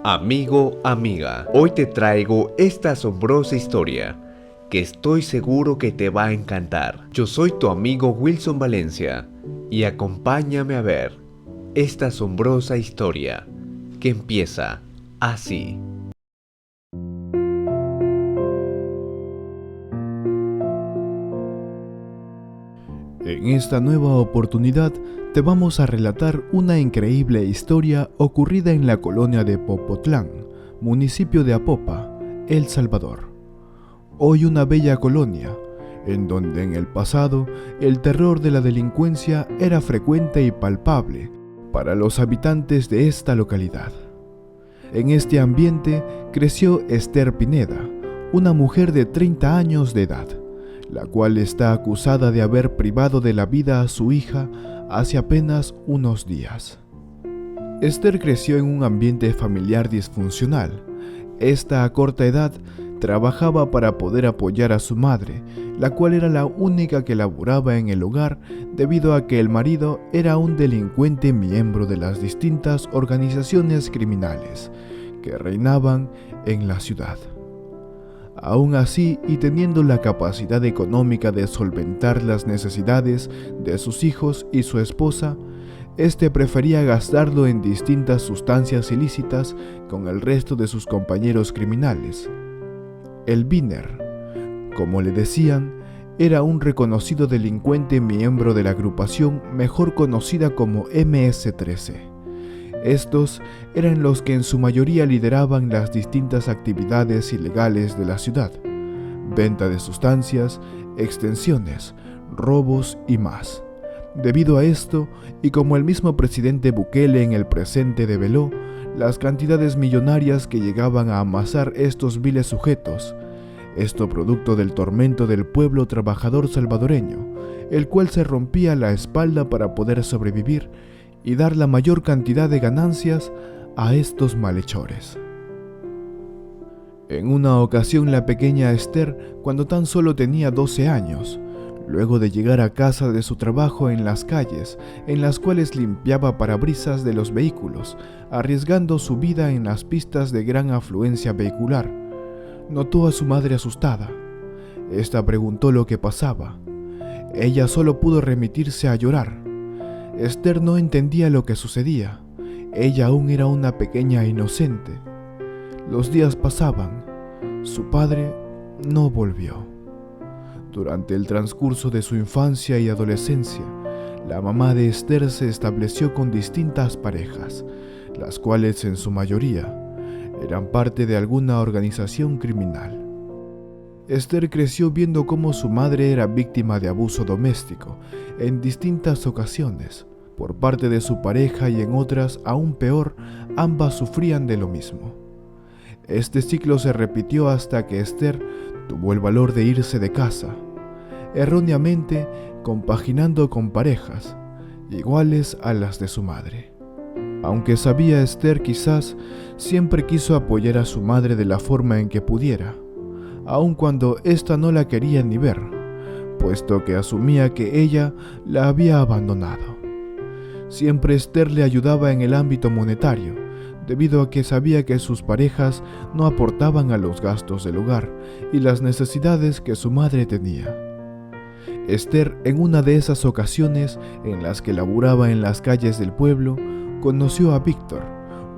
Amigo, amiga, hoy te traigo esta asombrosa historia que estoy seguro que te va a encantar. Yo soy tu amigo Wilson Valencia y acompáñame a ver esta asombrosa historia que empieza así. En esta nueva oportunidad te vamos a relatar una increíble historia ocurrida en la colonia de Popotlán, municipio de Apopa, El Salvador. Hoy una bella colonia, en donde en el pasado el terror de la delincuencia era frecuente y palpable para los habitantes de esta localidad. En este ambiente creció Esther Pineda, una mujer de 30 años de edad, la cual está acusada de haber privado de la vida a su hija hace apenas unos días. Esther creció en un ambiente familiar disfuncional. Esta a corta edad trabajaba para poder apoyar a su madre, la cual era la única que laboraba en el hogar debido a que el marido era un delincuente miembro de las distintas organizaciones criminales que reinaban en la ciudad. Aún así, y teniendo la capacidad económica de solventar las necesidades de sus hijos y su esposa, este prefería gastarlo en distintas sustancias ilícitas con el resto de sus compañeros criminales. El Biner, como le decían, era un reconocido delincuente miembro de la agrupación mejor conocida como MS-13. Estos eran los que en su mayoría lideraban las distintas actividades ilegales de la ciudad: venta de sustancias, extensiones, robos y más. Debido a esto, y como el mismo presidente Bukele en el presente develó, las cantidades millonarias que llegaban a amasar estos viles sujetos, esto producto del tormento del pueblo trabajador salvadoreño, el cual se rompía la espalda para poder sobrevivir y dar la mayor cantidad de ganancias a estos malhechores. En una ocasión la pequeña Esther, cuando tan solo tenía 12 años, luego de llegar a casa de su trabajo en las calles, en las cuales limpiaba parabrisas de los vehículos, arriesgando su vida en las pistas de gran afluencia vehicular, notó a su madre asustada. Esta preguntó lo que pasaba. Ella solo pudo remitirse a llorar. Esther no entendía lo que sucedía. Ella aún era una pequeña inocente. Los días pasaban. Su padre no volvió. Durante el transcurso de su infancia y adolescencia, la mamá de Esther se estableció con distintas parejas, las cuales en su mayoría eran parte de alguna organización criminal. Esther creció viendo cómo su madre era víctima de abuso doméstico en distintas ocasiones por parte de su pareja, y en otras, aún peor, ambas sufrían de lo mismo. Este ciclo se repitió hasta que Esther tuvo el valor de irse de casa, erróneamente compaginando con parejas iguales a las de su madre. Aunque sabía Esther, quizás siempre quiso apoyar a su madre de la forma en que pudiera, aun cuando ésta no la quería ni ver, puesto que asumía que ella la había abandonado. Siempre Esther le ayudaba en el ámbito monetario, debido a que sabía que sus parejas no aportaban a los gastos del hogar y las necesidades que su madre tenía. Esther, en una de esas ocasiones en las que laburaba en las calles del pueblo, conoció a Víctor,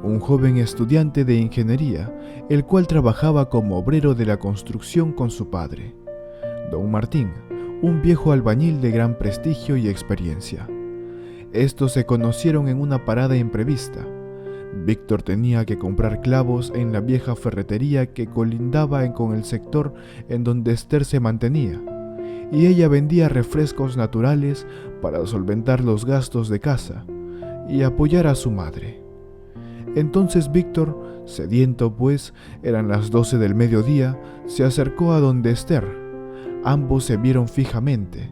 un joven estudiante de ingeniería, el cual trabajaba como obrero de la construcción con su padre, don Martín, un viejo albañil de gran prestigio y experiencia. Estos se conocieron en una parada imprevista. Víctor tenía que comprar clavos en la vieja ferretería que colindaba con el sector en donde Esther se mantenía, y ella vendía refrescos naturales para solventar los gastos de casa y apoyar a su madre. Entonces Víctor, sediento pues, eran las 12 del mediodía, se acercó a donde Esther. Ambos se vieron fijamente,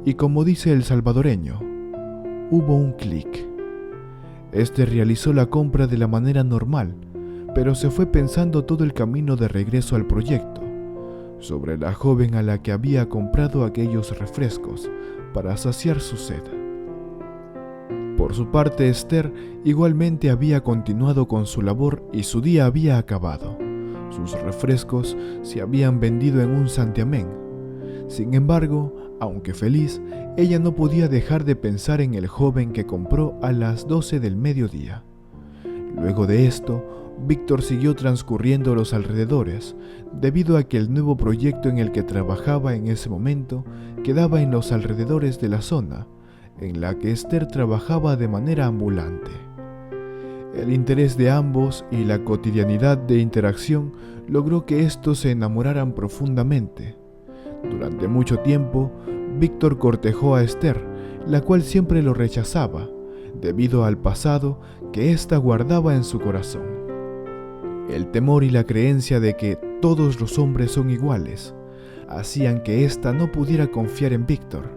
y como dice el salvadoreño, hubo un clic. Este realizó la compra de la manera normal, pero se fue pensando todo el camino de regreso al proyecto, sobre la joven a la que había comprado aquellos refrescos para saciar su sed. Por su parte, Esther igualmente había continuado con su labor y su día había acabado. Sus refrescos se habían vendido en un santiamén. Sin embargo, aunque feliz, ella no podía dejar de pensar en el joven que compró a las 12 del mediodía. Luego de esto, Víctor siguió transcurriendo los alrededores, debido a que el nuevo proyecto en el que trabajaba en ese momento quedaba en los alrededores de la zona en la que Esther trabajaba de manera ambulante. El interés de ambos y la cotidianidad de interacción logró que estos se enamoraran profundamente. Durante mucho tiempo, Víctor cortejó a Esther, la cual siempre lo rechazaba, debido al pasado que ésta guardaba en su corazón. El temor y la creencia de que todos los hombres son iguales hacían que ésta no pudiera confiar en Víctor.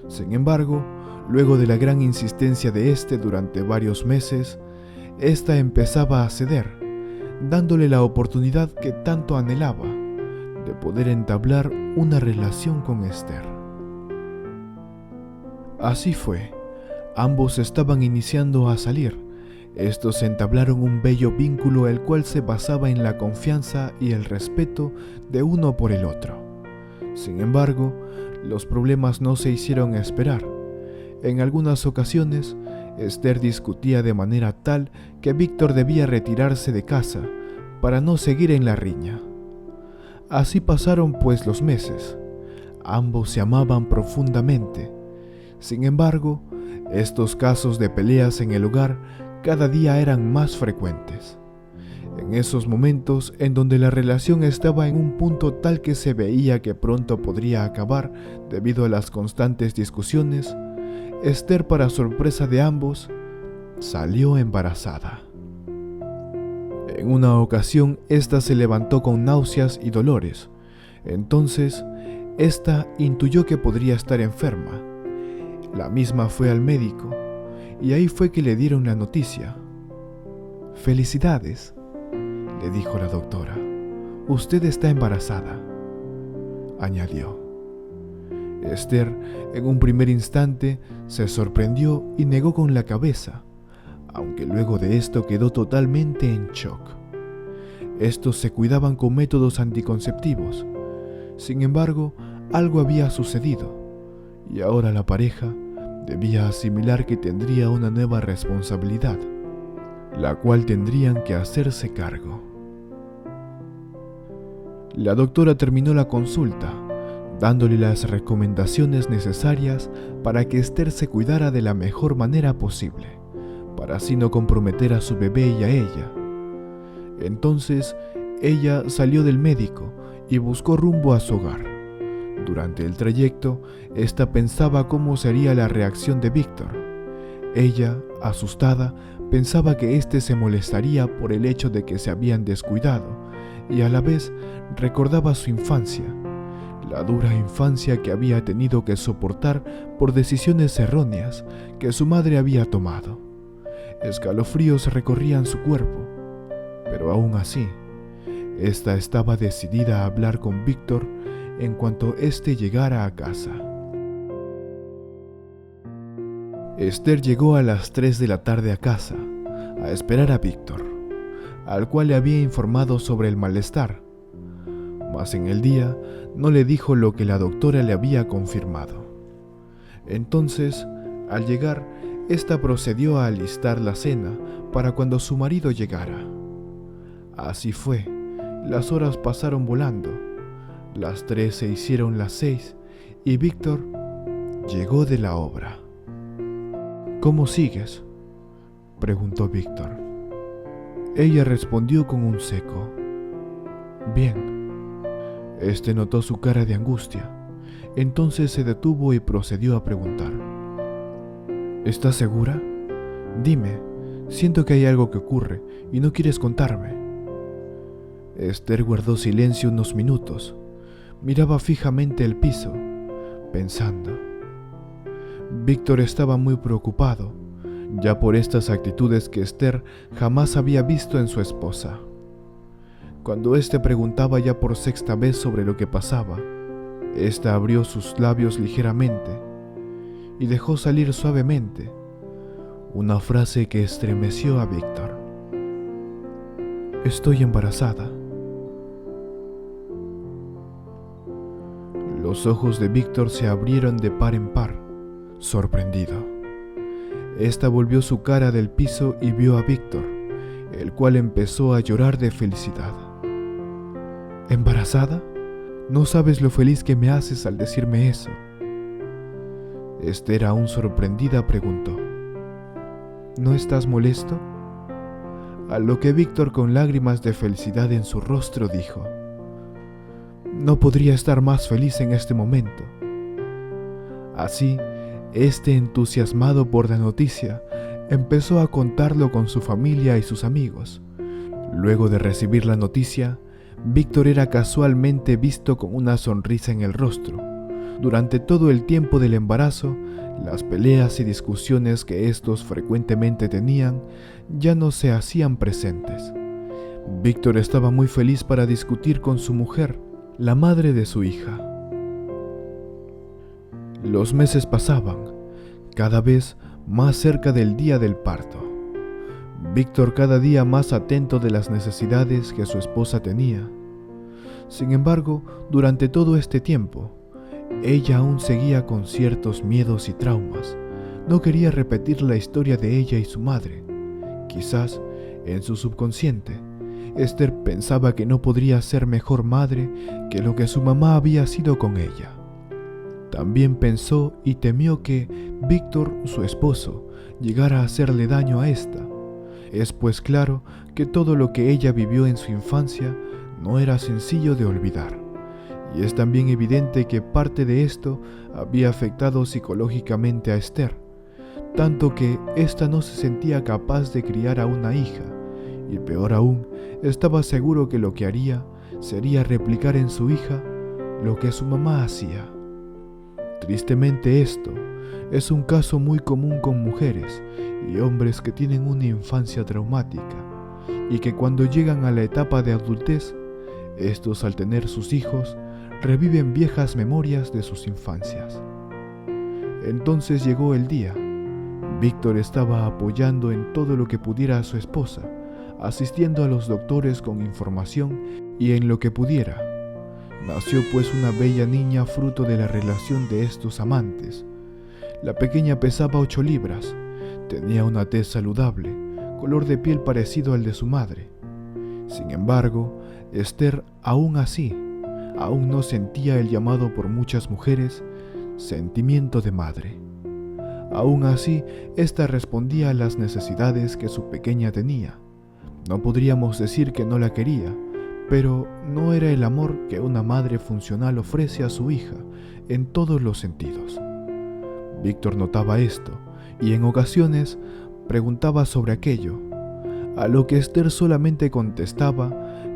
Sin embargo, luego de la gran insistencia de éste durante varios meses, ésta empezaba a ceder, dándole la oportunidad que tanto anhelaba de poder entablar una relación con Esther. Así fue. Ambos estaban iniciando a salir. Estos entablaron un bello vínculo el cual se basaba en la confianza y el respeto de uno por el otro. Sin embargo, los problemas no se hicieron esperar. En algunas ocasiones, Esther discutía de manera tal que Víctor debía retirarse de casa para no seguir en la riña. Así pasaron pues los meses. Ambos se amaban profundamente. Sin embargo, estos casos de peleas en el hogar cada día eran más frecuentes. En esos momentos en donde la relación estaba en un punto tal que se veía que pronto podría acabar debido a las constantes discusiones, Esther, para sorpresa de ambos, salió embarazada. En una ocasión, ésta se levantó con náuseas y dolores. Entonces, ésta intuyó que podría estar enferma. La misma fue al médico, y ahí fue que le dieron la noticia. «Felicidades», le dijo la doctora. «Usted está embarazada», añadió. Esther, en un primer instante, se sorprendió y negó con la cabeza, aunque luego de esto quedó totalmente en shock. Estos se cuidaban con métodos anticonceptivos. Sin embargo, algo había sucedido, y ahora la pareja debía asimilar que tendría una nueva responsabilidad, la cual tendrían que hacerse cargo. La doctora terminó la consulta, dándole las recomendaciones necesarias para que Esther se cuidara de la mejor manera posible, para así no comprometer a su bebé y a ella. Entonces, ella salió del médico y buscó rumbo a su hogar. Durante el trayecto, ésta pensaba cómo sería la reacción de Víctor. Ella, asustada, pensaba que éste se molestaría por el hecho de que se habían descuidado, y a la vez recordaba su infancia, la dura infancia que había tenido que soportar por decisiones erróneas que su madre había tomado. Escalofríos recorrían su cuerpo, pero aún así, ésta estaba decidida a hablar con Víctor en cuanto éste llegara a casa. Esther llegó a las 3 de la tarde a casa, a esperar a Víctor, al cual le había informado sobre el malestar, mas en el día no le dijo lo que la doctora le había confirmado. Entonces, al llegar, ésta procedió a alistar la cena para cuando su marido llegara. Así fue, las horas pasaron volando, las 3 se hicieron las 6 y Víctor llegó de la obra. «¿Cómo sigues?», preguntó Víctor. Ella respondió con un seco «Bien». Este notó su cara de angustia, entonces se detuvo y procedió a preguntar: «¿Estás segura? Dime, siento que hay algo que ocurre y no quieres contarme». Esther guardó silencio unos minutos, miraba fijamente el piso, pensando. Víctor estaba muy preocupado, ya por estas actitudes que Esther jamás había visto en su esposa. Cuando éste preguntaba ya por 6ª vez sobre lo que pasaba, ésta abrió sus labios ligeramente y dejó salir suavemente una frase que estremeció a Víctor. Estoy embarazada. Los ojos de Víctor se abrieron de par en par, sorprendido. Esta volvió su cara del piso y vio a Víctor, el cual empezó a llorar de felicidad. ¿Embarazada? No sabes lo feliz que me haces al decirme eso. Esther, aún sorprendida, preguntó: ¿No estás molesto? A lo que Víctor, con lágrimas de felicidad en su rostro, dijo: No podría estar más feliz en este momento. Así, entusiasmado por la noticia, empezó a contarlo con su familia y sus amigos. Luego de recibir la noticia, Víctor era casualmente visto con una sonrisa en el rostro. Durante todo el tiempo del embarazo, las peleas y discusiones que estos frecuentemente tenían ya no se hacían presentes. Víctor estaba muy feliz para discutir con su mujer, la madre de su hija. Los meses pasaban, cada vez más cerca del día del parto. Víctor cada día más atento de las necesidades que su esposa tenía. Sin embargo, durante todo este tiempo, ella aún seguía con ciertos miedos y traumas. No quería repetir la historia de ella y su madre. Quizás, en su subconsciente, Esther pensaba que no podría ser mejor madre que lo que su mamá había sido con ella. También pensó y temió que Víctor, su esposo, llegara a hacerle daño a esta. Es pues claro que todo lo que ella vivió en su infancia no era sencillo de olvidar. Y es también evidente que parte de esto había afectado psicológicamente a Esther, tanto que ésta no se sentía capaz de criar a una hija, y peor aún, estaba seguro que lo que haría sería replicar en su hija lo que su mamá hacía. Tristemente, esto es un caso muy común con mujeres y hombres que tienen una infancia traumática y que cuando llegan a la etapa de adultez, estos, al tener sus hijos, reviven viejas memorias de sus infancias. Entonces llegó el día. Víctor estaba apoyando en todo lo que pudiera a su esposa, asistiendo a los doctores con información y en lo que pudiera. Nació pues una bella niña fruto de la relación de estos amantes. La pequeña pesaba 8 libras, tenía una tez saludable, color de piel parecido al de su madre. Sin embargo, Esther aún no sentía el llamado por muchas mujeres, sentimiento de madre. Aún así, ésta respondía a las necesidades que su pequeña tenía. No podríamos decir que no la quería, pero no era el amor que una madre funcional ofrece a su hija en todos los sentidos. Víctor notaba esto y en ocasiones preguntaba sobre aquello, a lo que Esther solamente contestaba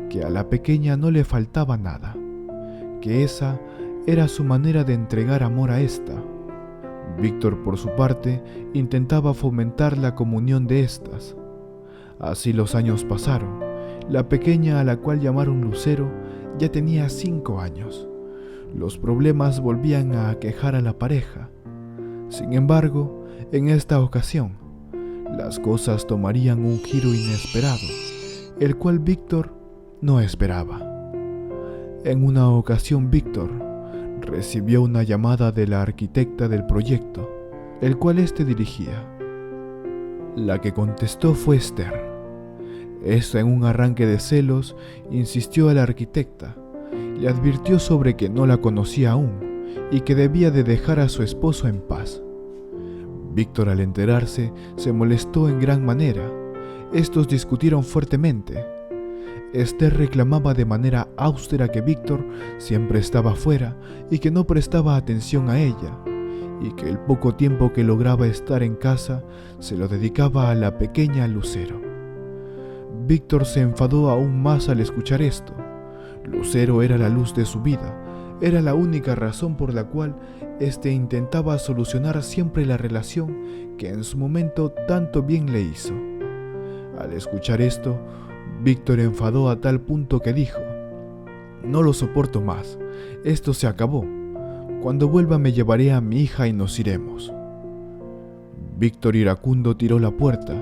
que a la pequeña no le faltaba nada, que esa era su manera de entregar amor a esta. Víctor, por su parte, intentaba fomentar la comunión de estas. Así los años pasaron. La pequeña, a la cual llamaron Lucero, ya tenía 5 años. Los problemas volvían a aquejar a la pareja. Sin embargo, en esta ocasión, las cosas tomarían un giro inesperado, el cual Víctor no esperaba. En una ocasión, Víctor recibió una llamada de la arquitecta del proyecto, el cual éste dirigía. La que contestó fue Esther. Esta, en un arranque de celos, insistió a la arquitecta, le advirtió sobre que no la conocía aún y que debía de dejar a su esposo en paz. Víctor, al enterarse, se molestó en gran manera. Estos discutieron fuertemente. Esther reclamaba de manera austera que Víctor siempre estaba fuera y que no prestaba atención a ella, y que el poco tiempo que lograba estar en casa se lo dedicaba a la pequeña Lucero. Víctor se enfadó aún más al escuchar esto. Lucero era la luz de su vida, era la única razón por la cual éste intentaba solucionar siempre la relación que en su momento tanto bien le hizo. Al escuchar esto, Víctor enfadó a tal punto que dijo: «No lo soporto más, esto se acabó. Cuando vuelva me llevaré a mi hija y nos iremos». Víctor iracundo tiró la puerta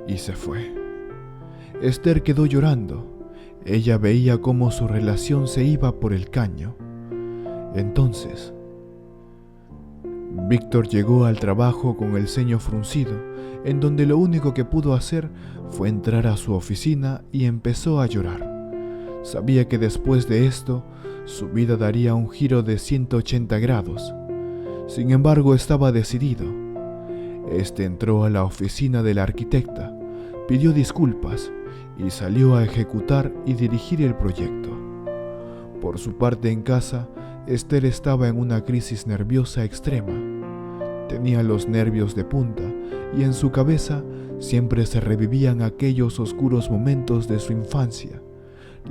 y se fue. Esther quedó llorando. Ella veía cómo su relación se iba por el caño. Entonces, Víctor llegó al trabajo con el ceño fruncido, en donde lo único que pudo hacer fue entrar a su oficina y empezó a llorar. Sabía que después de esto, su vida daría un giro de 180 grados. Sin embargo, estaba decidido. Este entró a la oficina de la arquitecta, pidió disculpas y salió a ejecutar y dirigir el proyecto. Por su parte, en casa, Esther estaba en una crisis nerviosa extrema. Tenía los nervios de punta y en su cabeza siempre se revivían aquellos oscuros momentos de su infancia,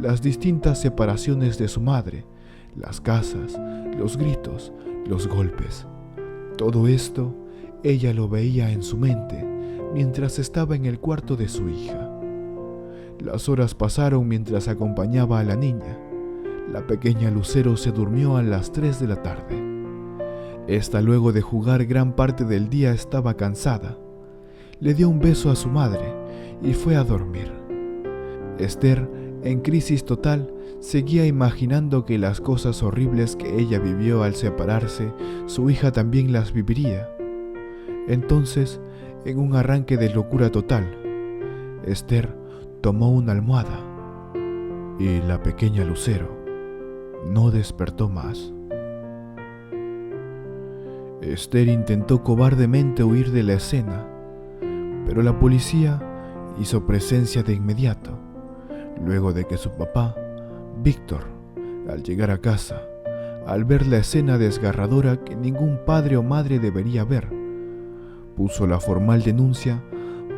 las distintas separaciones de su madre, las casas, los gritos, los golpes. Todo esto ella lo veía en su mente mientras estaba en el cuarto de su hija. Las horas pasaron mientras acompañaba a la niña. La pequeña Lucero se durmió a las 3 de la tarde. Esta, luego de jugar gran parte del día, estaba cansada. Le dio un beso a su madre y fue a dormir. Esther, en crisis total, seguía imaginando que las cosas horribles que ella vivió al separarse, su hija también las viviría. Entonces, en un arranque de locura total, Esther tomó una almohada y la pequeña Lucero no despertó más. Esther intentó cobardemente huir de la escena, pero la policía hizo presencia de inmediato, luego de que su papá, Víctor, al llegar a casa, al ver la escena desgarradora que ningún padre o madre debería ver, puso la formal denuncia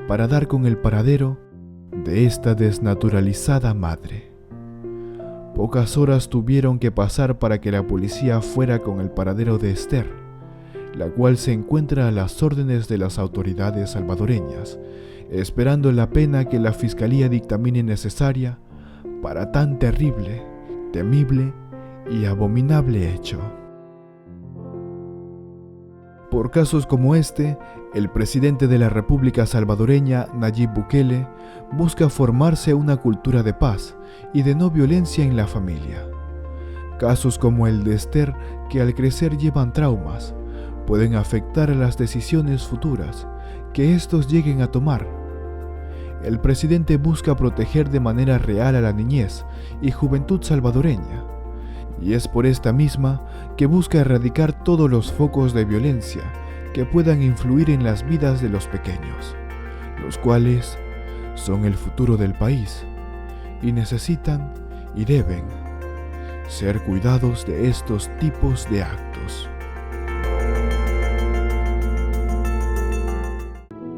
para dar con el paradero de esta desnaturalizada madre. Pocas horas tuvieron que pasar para que la policía fuera con el paradero de Esther, la cual se encuentra a las órdenes de las autoridades salvadoreñas, esperando la pena que la fiscalía dictamine necesaria para tan terrible, temible y abominable hecho. Por casos como este, el presidente de la República Salvadoreña, Nayib Bukele, busca formarse una cultura de paz y de no violencia en la familia. Casos como el de Esther, que al crecer llevan traumas, pueden afectar a las decisiones futuras que estos lleguen a tomar. El presidente busca proteger de manera real a la niñez y juventud salvadoreña, y es por esta misma que busca erradicar todos los focos de violencia que puedan influir en las vidas de los pequeños, los cuales son el futuro del país y necesitan y deben ser cuidados de estos tipos de actos.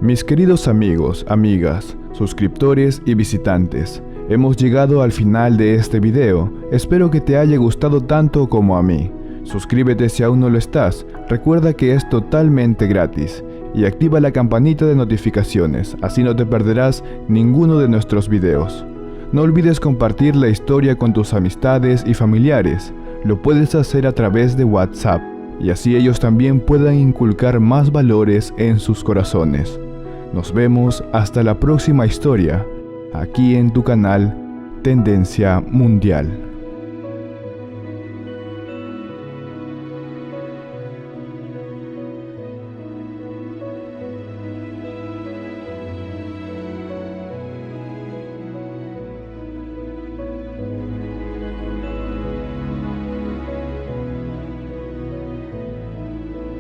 Mis queridos amigos, amigas, suscriptores y visitantes, hemos llegado al final de este video. Espero que te haya gustado tanto como a mí. Suscríbete si aún no lo estás, recuerda que es totalmente gratis y activa la campanita de notificaciones, así no te perderás ninguno de nuestros videos. No olvides compartir la historia con tus amistades y familiares, lo puedes hacer a través de WhatsApp y así ellos también puedan inculcar más valores en sus corazones. Nos vemos hasta la próxima historia, aquí en tu canal Tendencia Mundial.